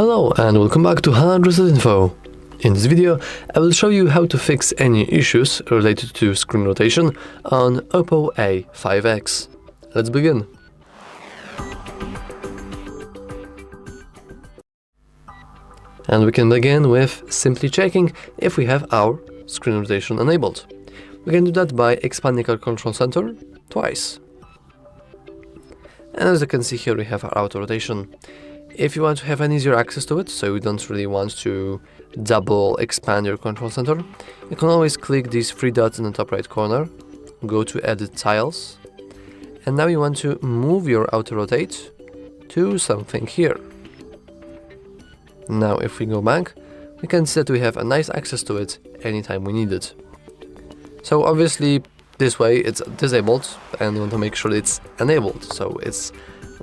Hello and welcome back to Hundreds of Info. In this video, I will show you how to fix any issues related to screen rotation on OPPO A5x. Let's begin. And we can begin with simply checking if we have our screen rotation enabled. We can do that by expanding our control center twice. And as you can see here, we have our auto rotation. If you want to have an easier access to it, so you don't really want to double expand your control center, you can always click these three dots in the top right corner, go to Edit Tiles, and now you want to move your auto rotate to something here. Now if we go back, we can see that we have a nice access to it anytime we need it. So obviously this way it's disabled and you want to make sure it's enabled, so it's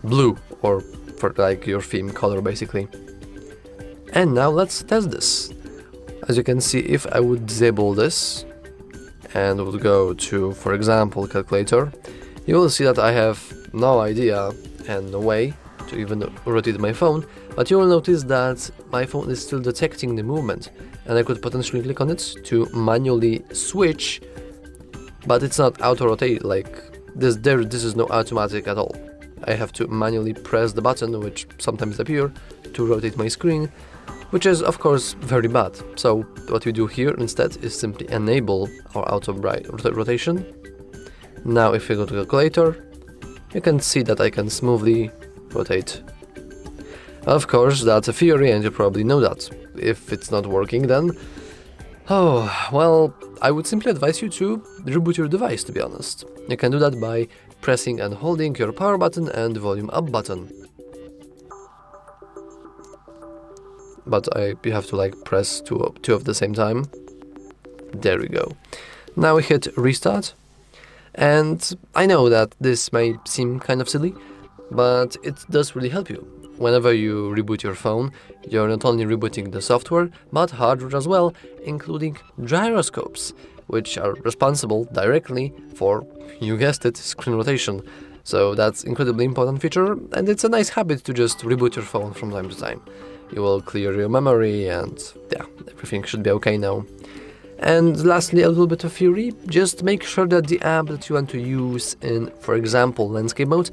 blue or for like your theme color basically. And now let's test this. As you can see, if I would disable this and would go to, for example, calculator, you will see that I have no idea and no way to even rotate my phone, but you will notice that my phone is still detecting the movement and I could potentially click on it to manually switch, but it's not auto rotate like this. This is no automatic at all. I have to manually press the button, which sometimes appear, to rotate my screen, which is of course very bad. So what we do here instead is simply enable our auto rotation. Now if we go to calculator, you can see that I can smoothly rotate. Of course that's a theory and you probably know that. If it's not working then, oh, well, I would simply advise you to reboot your device, to be honest. You can do that by pressing and holding your power button and volume up button. But you have to like press two of the same time. There we go. Now we hit restart. And I know that this may seem kind of silly, but it does really help you. Whenever you reboot your phone, you're not only rebooting the software, but hardware as well, including gyroscopes, which are responsible directly for, you guessed it, screen rotation. So that's incredibly important feature, and it's a nice habit to just reboot your phone from time to time. You will clear your memory and yeah, everything should be okay now. And lastly, a little bit of theory, just make sure that the app that you want to use in, for example, landscape mode,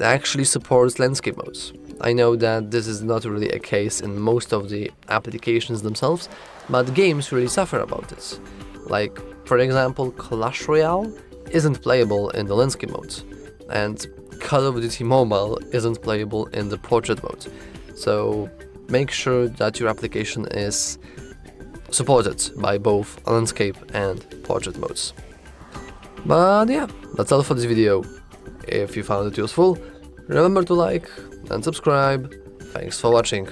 actually supports landscape modes. I know that this is not really a case in most of the applications themselves, but games really suffer about this. Like, for example, Clash Royale isn't playable in the landscape mode, and Call of Duty Mobile isn't playable in the portrait mode. So make sure that your application is supported by both landscape and portrait modes. But yeah, that's all for this video. If you found it useful, remember to like and subscribe. Thanks for watching.